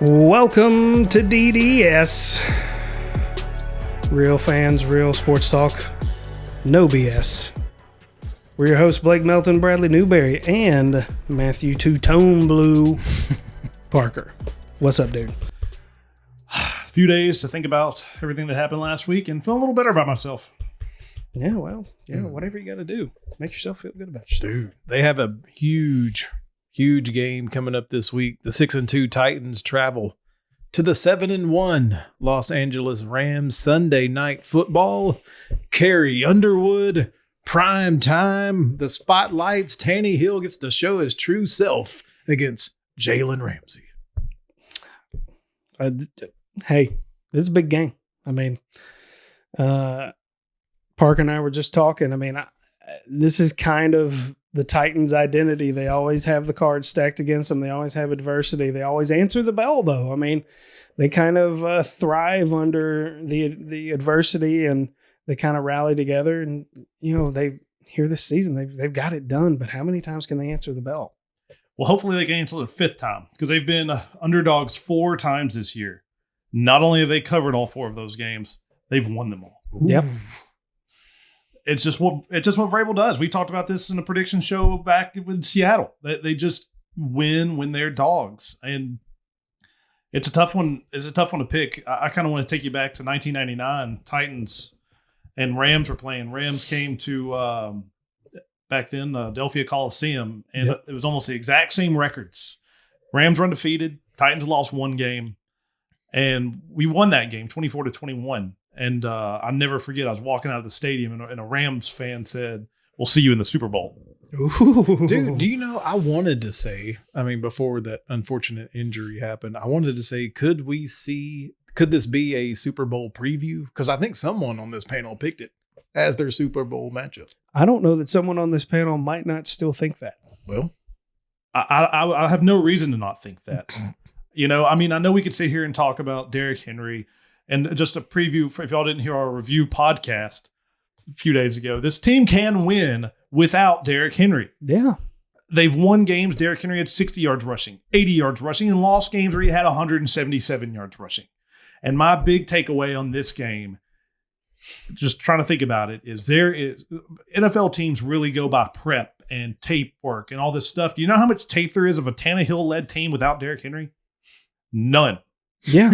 Welcome to DDS. Real fans, real sports talk, no BS. We're your hosts, Blake Melton, Bradley Newberry, and Matthew Two-Tone Blue Parker. What's up, dude? A few days to think about everything that happened last week and feel a little better about myself. Yeah, well, whatever you got to do. Make yourself feel good about yourself. Dude, they have a huge game coming up this week. The 6-2 Titans travel to the 7-1 Los Angeles Rams. Sunday night football. Carrie Underwood, prime time. The spotlights. Tannehill gets to show his true self against Jalen Ramsey. Hey, this is a big game. I mean, Parker and I were just talking. I mean, this is kind of the Titans' identity. They always have the cards stacked against them. They always have adversity. They always answer the bell, though. I mean, they kind of thrive under the adversity, and they kind of rally together. And, you know, here this season, they've got it done. But how many times can they answer the bell? Well, hopefully they can answer the fifth time because they've been underdogs 4 times this year. Not only have they covered all 4 of those games, they've won them all. Yep. It's just what Vrabel does. We talked about this in a prediction show back with Seattle. They just win when they're dogs, and it's a tough one. It's a tough one to pick. I kind of want to take you back to 1999. Titans and Rams were playing. Rams came to back then Delphia Coliseum, and It was almost the exact same records. Rams were undefeated. Titans lost 1 game, and we won that game 24-21. And I'll never forget, I was walking out of the stadium and a Rams fan said, "We'll see you in the Super Bowl." Ooh. Dude, do you know, I wanted to say, before that unfortunate injury happened, I wanted to say, could this be a Super Bowl preview? Because I think someone on this panel picked it as their Super Bowl matchup. I don't know that someone on this panel might not still think that. Well, I have no reason to not think that. You know, I mean, I know we could sit here and talk about Derrick Henry. And just a preview, if y'all didn't hear our review podcast a few days ago, this team can win without Derrick Henry. Yeah. They've won games. Derrick Henry had 60 yards rushing, 80 yards rushing, and lost games where he had 177 yards rushing. And my big takeaway on this game, just trying to think about it, is NFL teams really go by prep and tape work and all this stuff. Do you know how much tape there is of a Tannehill-led team without Derrick Henry? None. Yeah,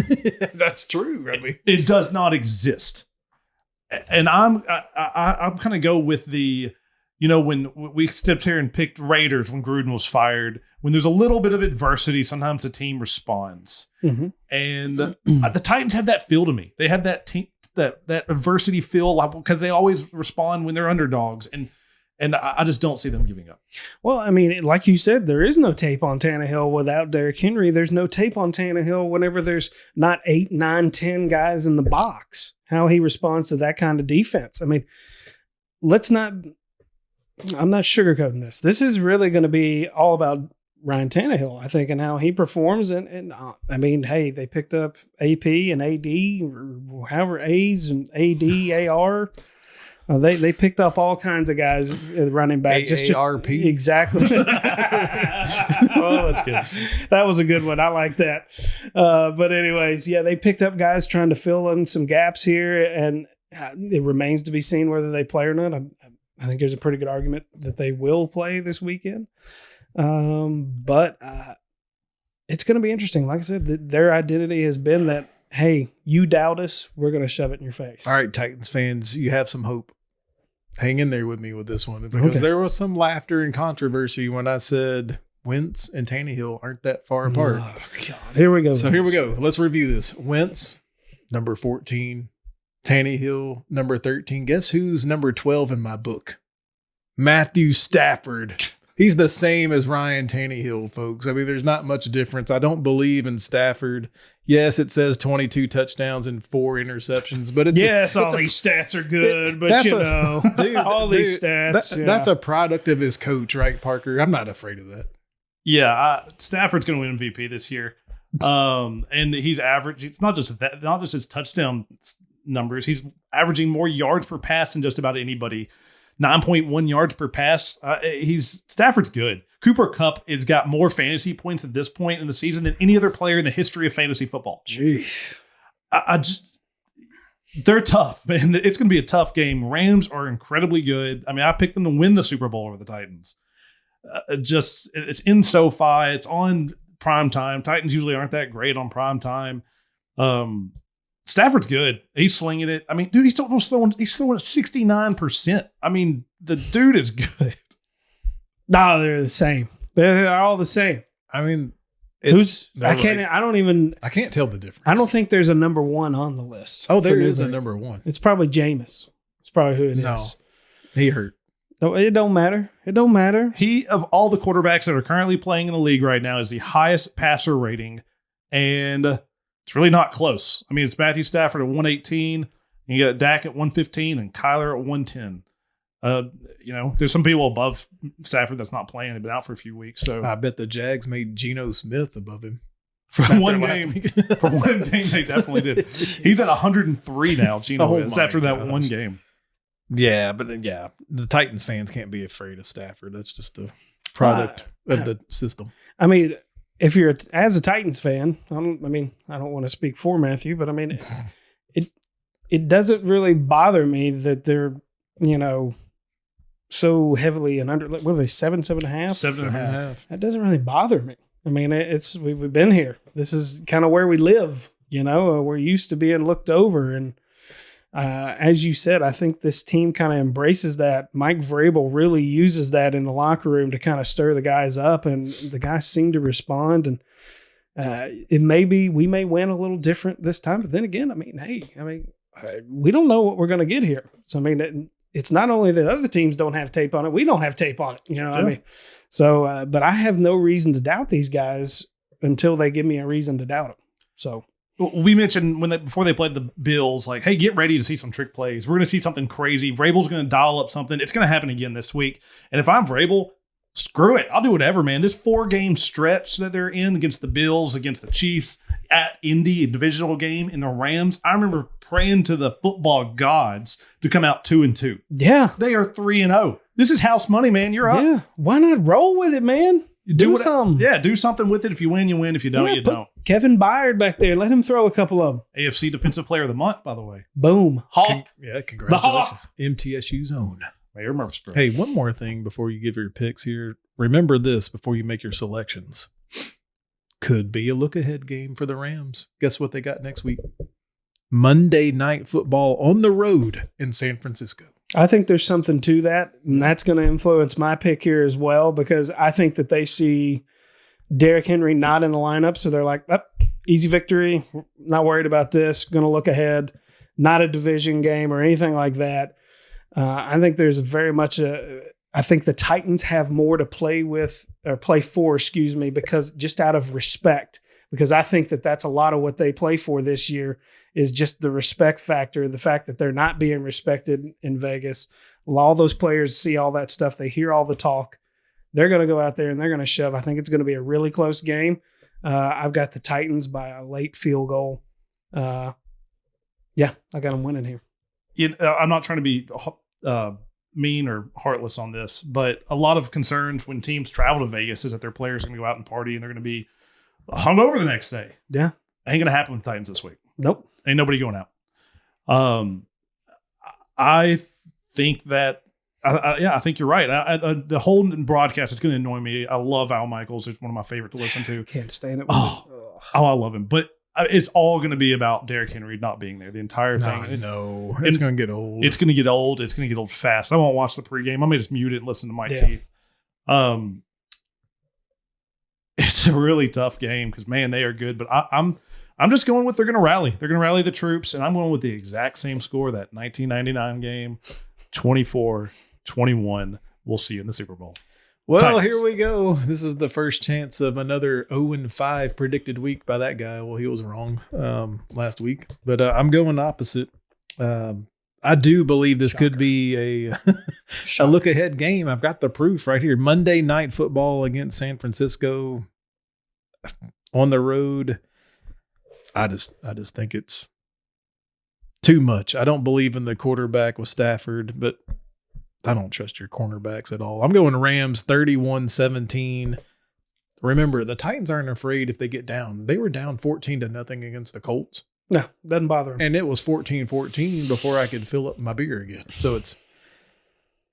that's true. I mean, it does not exist. And I'm kind of go with the, you know, when we stepped here and picked Raiders when Gruden was fired, when there's a little bit of adversity, sometimes the team responds. Mm-hmm. And the Titans have that feel to me. They have that that adversity feel because they always respond when they're underdogs. And I just don't see them giving up. Well, I mean, like you said, there is no tape on Tannehill without Derrick Henry. There's no tape on Tannehill whenever there's not 8, 9, 10 guys in the box. How he responds to that kind of defense. I mean, I'm not sugarcoating this. This is really going to be all about Ryan Tannehill, I think, and how he performs. And I mean, hey, they picked up AP and AD, or however, A's and AD, AR. They picked up all kinds of guys running back. AARP. Exactly. Oh, that's good. That was a good one. I like that. But anyways, yeah, they picked up guys trying to fill in some gaps here, and it remains to be seen whether they play or not. I think there's a pretty good argument that they will play this weekend. But it's going to be interesting. Like I said, their identity has been that, hey, you doubt us, we're going to shove it in your face. All right, Titans fans, you have some hope. Hang in there with me with this one because there was some laughter and controversy when I said Wentz and Tannehill aren't that far apart. Oh, God. Here we go. So here we go. Let's review this. Wentz, number 14. Tannehill, number 13. Guess who's number 12 in my book? Matthew Stafford. He's the same as Ryan Tannehill, folks. I mean, there's not much difference. I don't believe in Stafford. Yes, it says 22 touchdowns and 4 interceptions, but these stats are good, but you know, these stats. That's a product of his coach, right, Parker? I'm not afraid of that. Yeah, Stafford's going to win MVP this year, and he's average. It's not just his touchdown numbers. He's averaging more yards per pass than just about anybody. 9.1 yards per pass. Stafford's good. Cooper Kupp has got more fantasy points at this point in the season than any other player in the history of fantasy football. Jeez. They're tough, man. It's going to be a tough game. Rams are incredibly good. I mean, I picked them to win the Super Bowl over the Titans. It's in SoFi. It's on prime time. Titans usually aren't that great on prime time. Stafford's good. He's slinging it. I mean, dude, he's throwing at 69%. I mean, the dude is good. No, they're the same. They're all the same. I mean, I can't tell the difference. I don't think there's a number one on the list. Oh, there is a number one. It's probably Jameis. It's probably who it is. He hurt. No, it don't matter. It don't matter. He, of all the quarterbacks that are currently playing in the league right now, is the highest passer rating, and it's really not close. I mean, it's Matthew Stafford at 118, and you got Dak at 115, and Kyler at 110. There's some people above Stafford that's not playing. They've been out for a few weeks. So I bet the Jags made Geno Smith above him. For one game, they definitely did. He's at 103 now, Geno is, after that one game. Yeah, but the Titans fans can't be afraid of Stafford. That's just a product of the system. I mean, if you're as a Titans fan, I don't want to speak for Matthew, but I mean, it doesn't really bother me that they're, so heavily and under. What are they? 7.5? 7.5. That doesn't really bother me. I mean, we've been here. This is kind of where we live. We're used to being looked over, and as you said, I think this team kind of embraces that. Mike Vrabel really uses that in the locker room to kind of stir the guys up, and the guys seem to respond. And we may win a little different this time, but then again, we don't know what we're going to get here. So I mean, it's not only that other teams don't have tape on it, we don't have tape on it. What I mean? So, but I have no reason to doubt these guys until they give me a reason to doubt them. So. We mentioned before they played the Bills, like, hey, get ready to see some trick plays. We're going to see something crazy. Vrabel's going to dial up something. It's going to happen again this week. And if I'm Vrabel, screw it. I'll do whatever, man. This 4-game stretch that they're in against the Bills, against the Chiefs, at Indy, a divisional game, and the Rams, I remember praying to the football gods to come out 2-2. Yeah. They are 3-0. This is house money, man. You're up. Yeah. Why not roll with it, man? Do something. Yeah, do something with it. If you win, you win. If you don't, you don't. Kevin Byard back there. Let him throw a couple of them. AFC Defensive Player of the Month, by the way. Boom. Hawk. Congratulations. MTSU's own. Mayor Murphysboro. Hey, one more thing before you give your picks here. Remember this before you make your selections. Could be a look-ahead game for the Rams. Guess what they got next week? Monday Night Football on the road in San Francisco. I think there's something to that, and that's going to influence my pick here as well, because I think that they see Derrick Henry not in the lineup, so they're like, easy victory, not worried about this, going to look ahead, not a division game or anything like that. I think there's very much I think the Titans have more to play for, because just out of respect, because I think that that's a lot of what they play for this year is just the respect factor, the fact that they're not being respected in Vegas. All those players see all that stuff. They hear all the talk. They're going to go out there and they're going to shove. I think it's going to be a really close game. I've got the Titans by a late field goal. I got them winning here. I'm not trying to be mean or heartless on this, but a lot of concerns when teams travel to Vegas is that their players are going to go out and party and they're going to be hungover the next day. Yeah. Ain't going to happen with the Titans this week. Nope. Ain't nobody going out. I think that, I think you're right. The whole broadcast is going to annoy me. I love Al Michaels. It's one of my favorite to listen to. Can't stand it. I love him. But it's all going to be about Derrick Henry not being there. The entire thing. No, it's going to get old. It's going to get old. It's going to get old fast. I won't watch the pregame. I may just mute it and listen to Mike Keith. It's a really tough game because, man, they are good. But I'm just going with they're going to rally. They're going to rally the troops, and I'm going with the exact same score, that 1999 game, 24-21. We'll see you in the Super Bowl. Well, Titans. Here we go. This is the first chance of another 0-5 predicted week by that guy. Well, he was wrong last week, but I'm going opposite. I do believe this could be a look-ahead game. I've got the proof right here. Monday Night Football against San Francisco on the road. I just think it's too much. I don't believe in the quarterback with Stafford, but I don't trust your cornerbacks at all. I'm going Rams 31-17. Remember, the Titans aren't afraid if they get down. They were down 14-0 against the Colts. No, doesn't bother them. And it was 14-14 before I could fill up my beer again. So it's,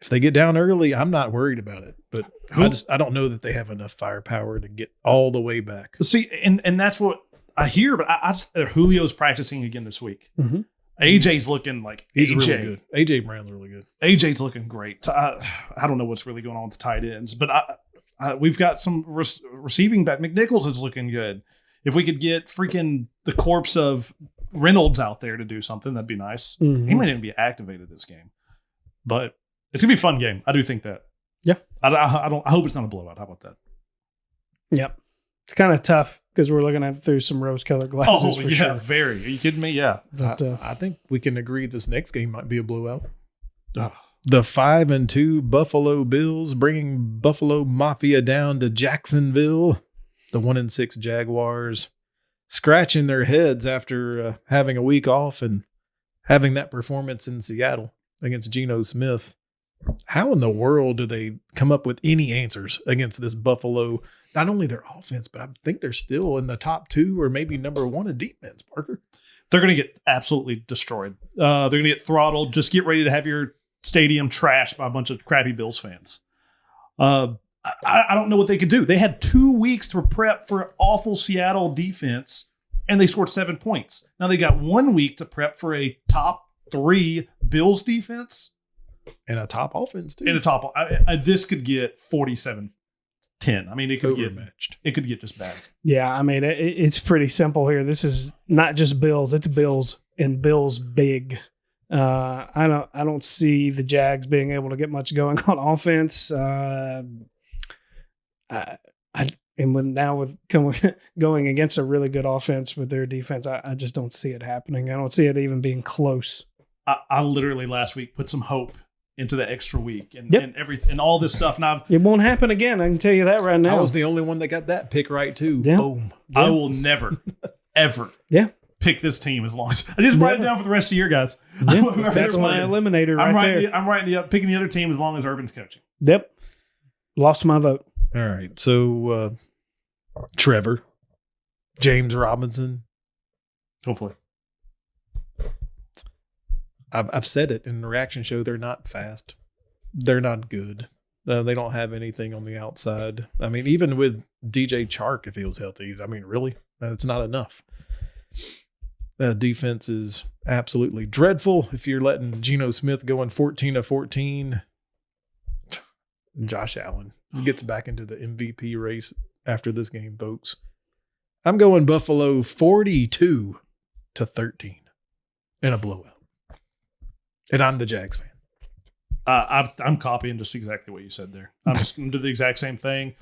if they get down early, I'm not worried about it. But I don't know that they have enough firepower to get all the way back. See, and that's what I hear, but I just, Julio's practicing again this week. Mm-hmm. AJ's looking like He's AJ. really good. AJ Brown's really good. AJ's looking great. I don't know what's really going on with the tight ends, but we've got some receiving back. McNichols is looking good. If we could get freaking the corpse of Reynolds out there to do something, that'd be nice. Mm-hmm. He might even be activated this game, but it's gonna be a fun game. I do think that. Yeah. I hope it's not a blowout. How about that? Yep. It's kind of tough because we're looking at it through some rose-colored glasses for sure. Very. Are you kidding me? Yeah. But, I think we can agree this next game might be a blowout. Oh. The 5-2 Buffalo Bills bringing Buffalo Mafia down to Jacksonville. The 1-6 Jaguars scratching their heads after having a week off and having that performance in Seattle against Geno Smith. How in the world do they come up with any answers against this Buffalo? Not only their offense, but I think they're still in the top 2 or maybe number 1 in defense, Parker. They're going to get absolutely destroyed. They're going to get throttled. Just get ready to have your stadium trashed by a bunch of crappy Bills fans. I don't know what they could do. They had 2 weeks to prep for an awful Seattle defense, and they scored 7 points. Now they got 1 week to prep for a top 3 Bills defense. And a top offense, too. And a top. This could get 47-10. I mean, it could Overmatched. It could get just bad. yeah, I mean, it's pretty simple here. This is not just Bills. It's Bills and Bills big. I don't see the Jags being able to get much going on offense. And with going against a really good offense with their defense, I just don't see it happening. I don't see it even being close. I literally last week put some hope into the extra week and everything and all this stuff. Now it won't happen again. I can tell you that right now. I was the only one that got that pick right too. Yeah. Boom. Yeah. I will never, ever pick this team as long as I just write it down for the rest of the year, guys. Yeah. That's my eliminator right there. I'm writing picking the other team as long as Urban's coaching. Yep. Lost my vote. All right. So Trevor, James Robinson. Hopefully. I've said it in the reaction show. They're not fast. They're not good. They don't have anything on the outside. I mean, even with DJ Chark, if he was healthy, I mean, really, that's not enough. Defense is absolutely dreadful. If you're letting Geno Smith go in 14-14, Josh Allen gets back into the MVP race after this game, folks. I'm going Buffalo 42-13 in a blowout. And I'm the Jags fan. I'm copying just exactly what you said there. I'm just going to do the exact same thing.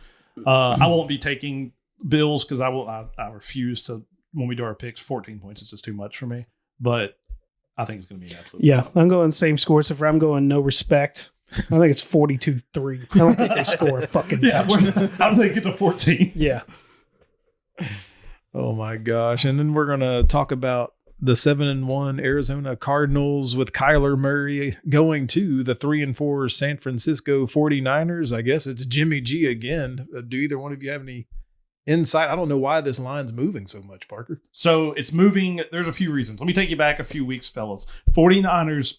I won't be taking Bills because I refuse to, when we do our picks, 14 points is just too much for me. But I think it's going to be an absolute. Yeah, I'm going same score. So I'm going no respect. I think it's 42-3. I don't think they score a fucking touchdown. How do they get to 14? Yeah. Oh my gosh. And then we're going to talk about the 7-1 Arizona Cardinals with Kyler Murray going to the 3-4 San Francisco 49ers. I guess it's Jimmy G again. Do either one of you have any insight? I don't know why this line's moving so much, Parker. So it's moving. There's a few reasons. Let me take you back a few weeks, fellas. 49ers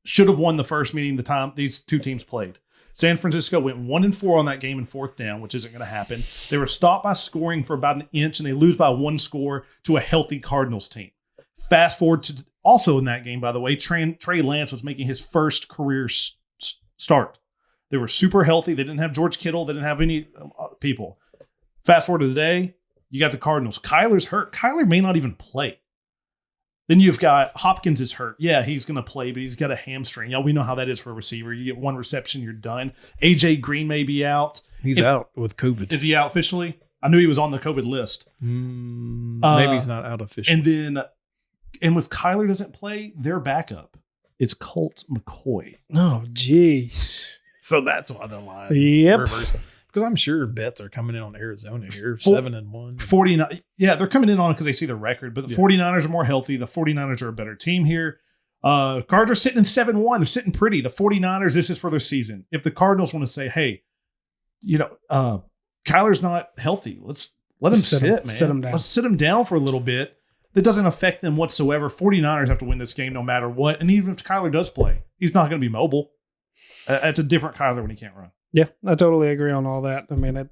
should have won the first meeting the time these two teams played. San Francisco went 1-4 on that game in fourth down, which isn't going to happen. They were stopped by scoring for about an inch, and they lose by 1 score to a healthy Cardinals team. Fast forward to also in that game, by the way, Trey Lance was making his first career start. They were super healthy. They didn't have George Kittle. They didn't have any people. Fast forward to today, you got the Cardinals. Kyler's hurt. Kyler may not even play. Then you've got Hopkins is hurt. Yeah, he's going to play, but he's got a hamstring. Yeah, we know how that is for a receiver. You get 1 reception, you're done. AJ Green may be out. He's out with COVID. Is he out officially? I knew he was on the COVID list. Maybe he's not out officially. And with Kyler doesn't play, their backup, it's Colt McCoy. Oh, jeez. So that's why the line reversed. Because I'm sure bets are coming in on Arizona here, 7-1. 49. Yeah, they're coming in on it because they see the record, but the 49ers are more healthy. The 49ers are a better team here. Cards are sitting in 7-1. They're sitting pretty. The 49ers, this is for their season. If the Cardinals want to say, hey, Kyler's not healthy, let him sit, man. Sit him down. Let's sit him down for a little bit. That doesn't affect them whatsoever. 49ers have to win this game no matter what. And even if Kyler does play, he's not going to be mobile. It's a different Kyler when he can't run. Yeah, I totally agree on all that. I mean, it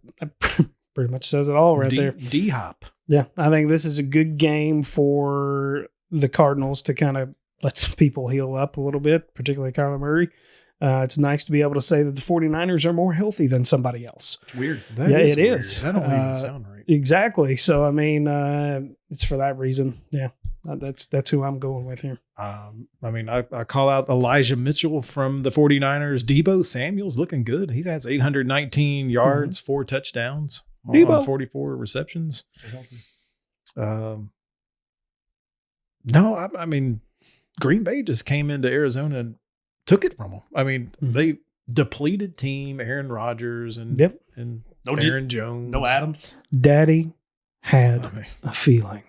pretty much says it all right there. D-hop. Yeah, I think this is a good game for the Cardinals to kind of let some people heal up a little bit, particularly Kyler Murray. It's nice to be able to say that the 49ers are more healthy than somebody else. It's weird. It is. That don't even sound right. Exactly. So, I mean, it's for that reason. Yeah, that's who I'm going with here. I call out Elijah Mitchell from the 49ers. Deebo Samuel's looking good. He has 819 yards, 4 touchdowns on 44 receptions. No, I mean, Green Bay just came into Arizona and took it from them. I mean, they depleted team, Aaron Rodgers and Aaron Jones. No Adams. Daddy had a feeling.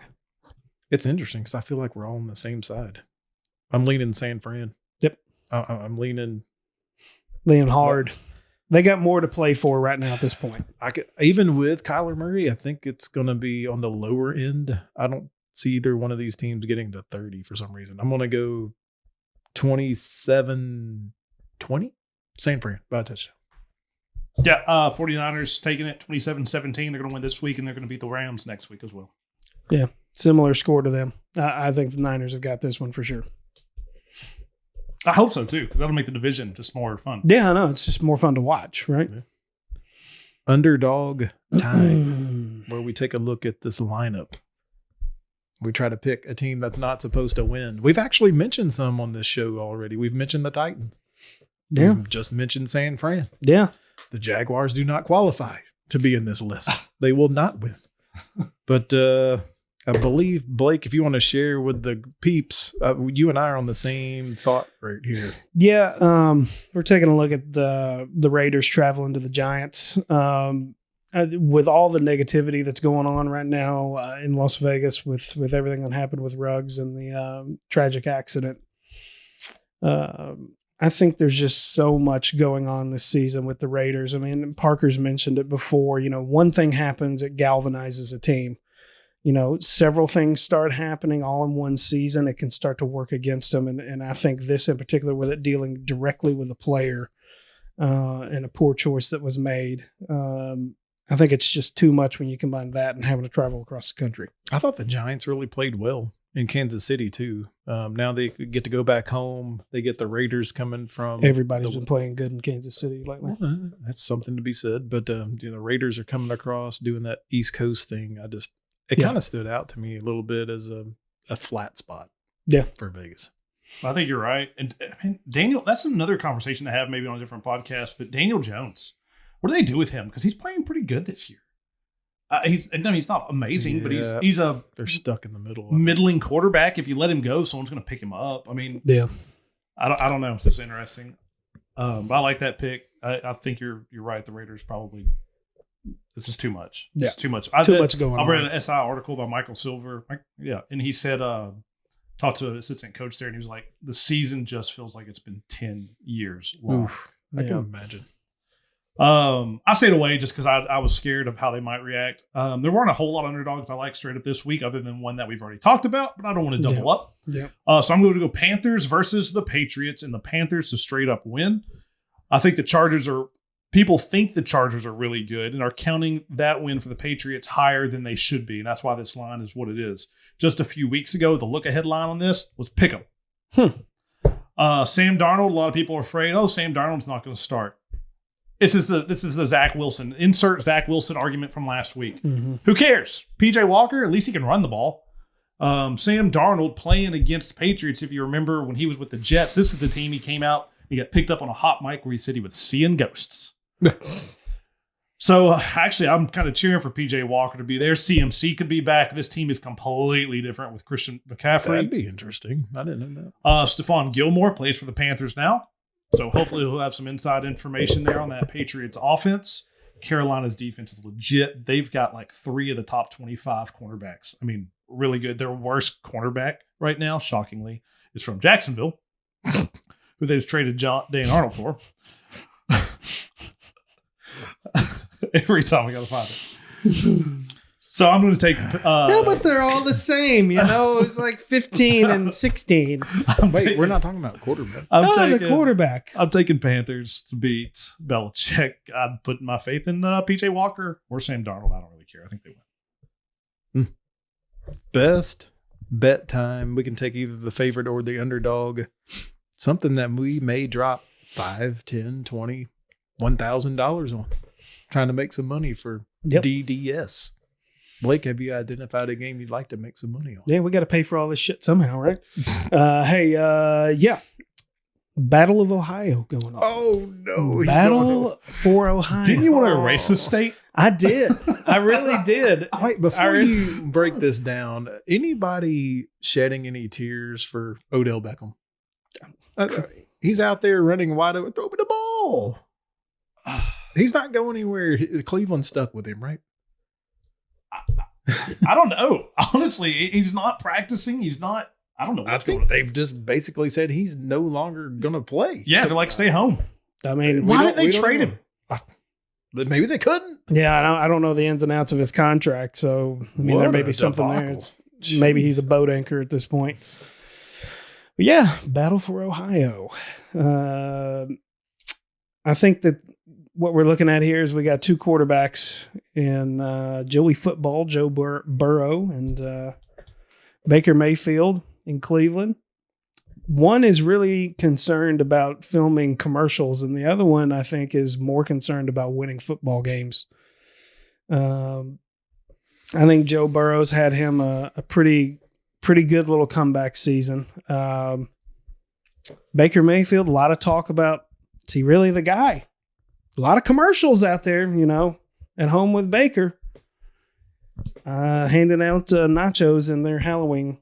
It's interesting because I feel like we're all on the same side. I'm leaning San Fran. Yep. I'm leaning hard. They got more to play for right now at this point. Even with Kyler Murray, I think it's going to be on the lower end. I don't see either one of these teams getting to 30 for some reason. I'm going to go 27-20. San Fran by a touchdown. Yeah, 49ers taking it 27-17. They're going to win this week, and they're going to beat the Rams next week as well. Yeah, similar score to them. I think the Niners have got this one for sure. I hope so, too, because that'll make the division just more fun. Yeah, I know. It's just more fun to watch, right? Yeah. Underdog time, where we take a look at this lineup. We try to pick a team that's not supposed to win. We've actually mentioned some on this show already. We've mentioned the Titans. Yeah. We've just mentioned San Fran. Yeah. The Jaguars do not qualify to be in this list. They will not win. But I believe, Blake, if you want to share with the peeps, you and I are on the same thought right here. Yeah, we're taking a look at the Raiders traveling to the Giants. With all the negativity that's going on right now in Las Vegas with everything that happened with Ruggs and the tragic accident, I think there's just so much going on this season with the Raiders. I mean, Parker's mentioned it before. One thing happens, it galvanizes a team. Several things start happening all in one season. It can start to work against them. And I think this in particular, with it dealing directly with a player and a poor choice that was made, I think it's just too much when you combine that and having to travel across the country. I thought the Giants really played well in Kansas City, too. Now they get to go back home. They get the Raiders coming from. Everybody's been playing good in Kansas City lately. Well, that's something to be said. But the Raiders are coming across doing that East Coast thing. It kind of stood out to me a little bit as a flat spot. Yeah, for Vegas. I think you're right. And I mean, Daniel, that's another conversation to have maybe on a different podcast. But Daniel Jones, what do they do with him? Because he's playing pretty good this year. He's not amazing, but they're stuck in the middle. Middling quarterback. If you let him go, someone's going to pick him up. I mean, yeah, I don't know. It's just interesting. But I like that pick. I think you're right. The Raiders probably. This is too much. It's too much. Too much going on. I read an SI article by Michael Silver. And he said, talked to an assistant coach there, and he was like, the season just feels like it's been 10 years long. Oof, I can imagine. I stayed away just because I was scared of how they might react. There weren't a whole lot of underdogs I like straight up this week, other than one that we've already talked about, but I don't want to double up. Yeah. So I'm going to go Panthers versus the Patriots, and the Panthers to straight up win. I think people think the Chargers are really good and are counting that win for the Patriots higher than they should be. And that's why this line is what it is. Just a few weeks ago, the look-ahead line on this was pick 'em. Sam Darnold, a lot of people are afraid, Sam Darnold's not going to start. This is the Zach Wilson. Insert Zach Wilson argument from last week. Mm-hmm. Who cares? PJ Walker, at least he can run the ball. Sam Darnold playing against Patriots, if you remember when he was with the Jets, this is the team he came out. He got picked up on a hot mic where he said he was seeing ghosts. So actually, I'm kind of cheering for PJ Walker to be there. CMC could be back. This team is completely different with Christian McCaffrey. That'd be interesting. I didn't know that. Stephon Gilmore plays for the Panthers now. So hopefully he'll have some inside information there on that Patriots offense. Carolina's defense is legit. They've got like 3 of the top 25 cornerbacks. I mean, really good. Their worst cornerback right now, shockingly, is from Jacksonville, who they just traded Dan Arnold for. Every time I got to find it. So I'm going to take. Yeah, but they're all the same. It's like 15 and 16. Wait, we're not talking about quarterback. The quarterback. I'm taking Panthers to beat Belichick. I'm putting my faith in PJ Walker or Sam Darnold. I don't really care. I think they win. Best bet time. We can take either the favorite or the underdog. Something that we may drop $5, $10, $20, $1,000 on. Trying to make some money for DDS. Blake, have you identified a game you'd like to make some money on? Yeah, we got to pay for all this shit somehow, right? Battle of Ohio going on. Oh, no. Battle for Ohio. Didn't you want to erase the state? I did. I really did. Wait, before you break this down, anybody shedding any tears for Odell Beckham? He's out there running wide open. Throw me the ball. He's not going anywhere. Cleveland's stuck with him, right? I don't know. Honestly, he's not practicing. He's not. I don't know what's going on. They've just basically said he's no longer going to play. Yeah, they're like, stay home. I mean, why didn't they trade him? Maybe they couldn't. Yeah, I don't know the ins and outs of his contract. So, I mean, there may be something there. Maybe he's a boat anchor at this point. But yeah, Battle for Ohio. I think that what we're looking at here is we got two quarterbacks in Joey Football, Joe Burrow, and Baker Mayfield in Cleveland. One is really concerned about filming commercials, and the other one, I think, is more concerned about winning football games. I think Joe Burrow's had him a pretty good little comeback season. Baker Mayfield, a lot of talk about, is he really the guy? A lot of commercials out there, at home with Baker, handing out nachos in their Halloween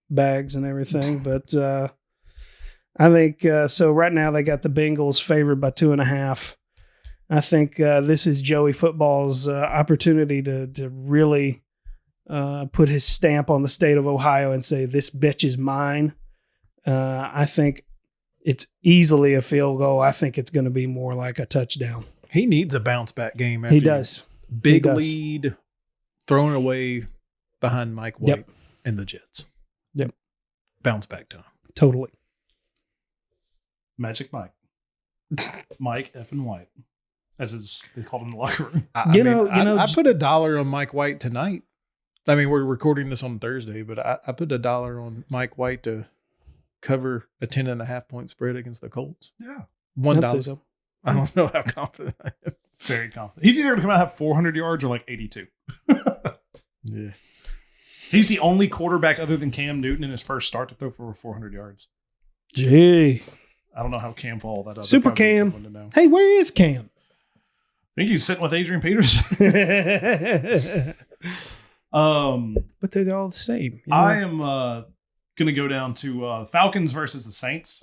bags and everything. But I think so. Right now, they got the Bengals favored by 2.5. I think this is Joey Football's opportunity to really put his stamp on the state of Ohio and say, this bitch is mine. I think it's easily a field goal. I think it's going to be more like a touchdown. He needs a bounce back game. He does. Big lead, thrown away behind Mike White and the Jets. Yep. Bounce back time. Totally. Magic Mike. Mike effing White, as they called him in the locker room. I put $1 on Mike White tonight. I mean, we're recording this on Thursday, but I put $1 on Mike White to cover a 10.5 point spread against the Colts. Yeah. $1. So. I don't know how confident I am. Very confident. He's either going to come out and have 400 yards or like 82. Yeah. He's the only quarterback other than Cam Newton in his first start to throw for 400 yards. Gee. I don't know how Cam followed that up. Super Cam. Hey, where is Cam? I think he's sitting with Adrian Peterson. But they're all the same. I am going to go down to Falcons versus the Saints.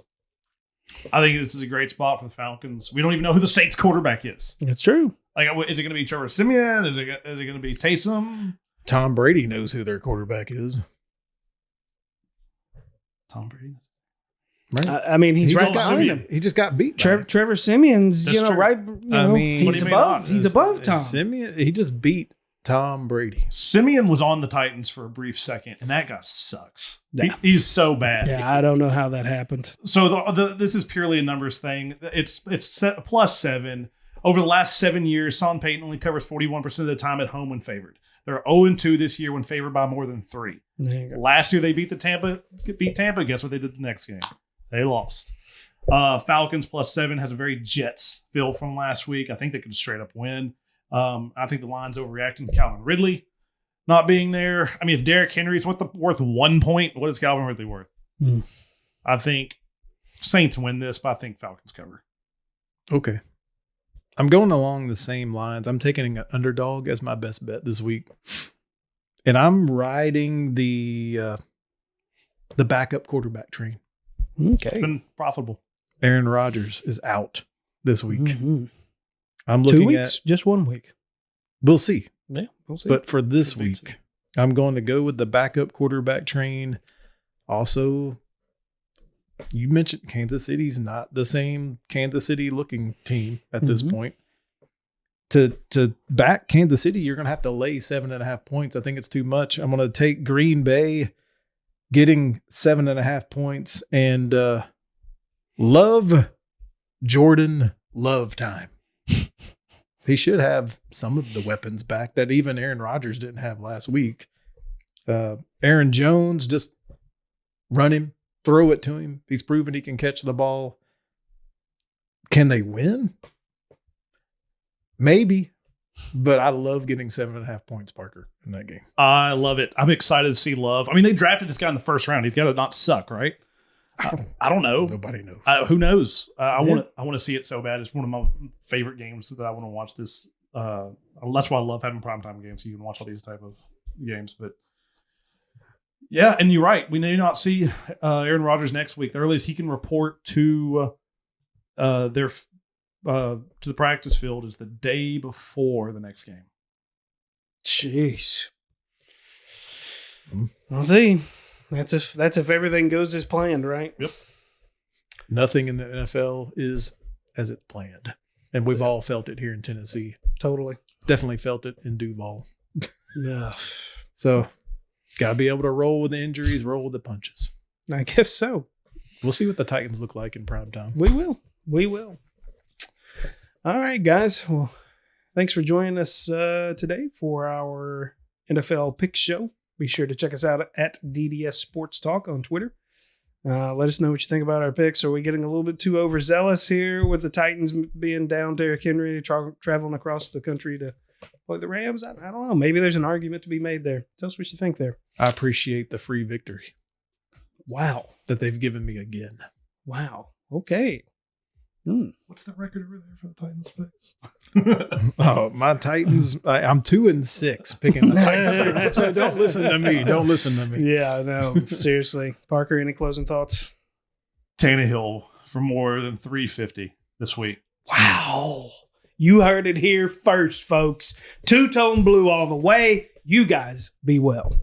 I think this is a great spot for the Falcons. We don't even know who the Saints quarterback is. That's true. Like, is it going to be Trevor Siemian? Is it going to be Taysom? Tom Brady knows who their quarterback is. Tom Brady. Right. I mean, he's right behind him. He just got beat. Trevor Siemian's, right. He's above Tom. Siemian, he just beat Tom Brady. Siemian was on the Titans for a brief second, and that guy sucks. Yeah. He's so bad. Yeah, I don't know how that happened. So this is purely a numbers thing. It's set +7. Over the last 7 years, Sean Payton only covers 41% of the time at home when favored. They're 0-2 this year when favored by more than 3. Last year they beat Tampa. Guess what they did the next game? They lost. Falcons +7 has a very Jets feel from last week. I think they could straight up win. I think the line's overreacting to Calvin Ridley not being there. I mean, if Derrick Henry's worth 1 point, what is Calvin Ridley worth? I think Saints win this, but I think Falcons cover. Okay. I'm going along the same lines. I'm taking an underdog as my best bet this week. And I'm riding the backup quarterback train. Okay. It's been profitable. Aaron Rodgers is out this week. Mm-hmm. I'm looking 2 weeks, just 1 week. We'll see. Yeah, we'll see. But for this week, I'm going to go with the backup quarterback train. Also, you mentioned Kansas City's not the same Kansas City looking team at this point. To back Kansas City, you're going to have to lay 7.5 points. I think it's too much. I'm going to take Green Bay getting 7.5 points and Jordan Love time. He should have some of the weapons back that even Aaron Rodgers didn't have last week. Aaron Jones, just run him, throw it to him. He's proven he can catch the ball. Can they win? Maybe. But I love getting 7.5 points, Parker, in that game. I love it. I'm excited to see Love. I mean, they drafted this guy in the first round. He's got to not suck, right? I don't know. Nobody knows. Who knows? I want to see it so bad. It's one of my favorite games that I want to watch this. That's why I love having primetime games. So you can watch all these type of games. But yeah, and you're right. We may not see Aaron Rodgers next week. The earliest he can report to the practice field is the day before the next game. Jeez. I'll see. That's if everything goes as planned, right? Yep. Nothing in the NFL is as it's planned. And we've all felt it here in Tennessee. Totally. Definitely felt it in Duval. Yeah. So, got to be able to roll with the injuries, roll with the punches. I guess so. We'll see what the Titans look like in prime time. We will. All right, guys. Well, thanks for joining us today for our NFL Pick Show. Be sure to check us out at DDS Sports Talk on Twitter. Let us know what you think about our picks. Are we getting a little bit too overzealous here with the Titans being down Derrick Henry, traveling across the country to play the Rams? I don't know. Maybe there's an argument to be made there. Tell us what you think there. I appreciate the free victory. Wow. That they've given me again. Wow. Okay. What's the record over there for the Titans picks? Oh, my Titans. I'm 2-6 picking the Titans. So don't listen to me. Don't listen to me. Yeah, no, seriously. Parker, any closing thoughts? Tannehill for more than 350 this week. Wow. You heard it here first, folks. Two-tone blue all the way. You guys be well.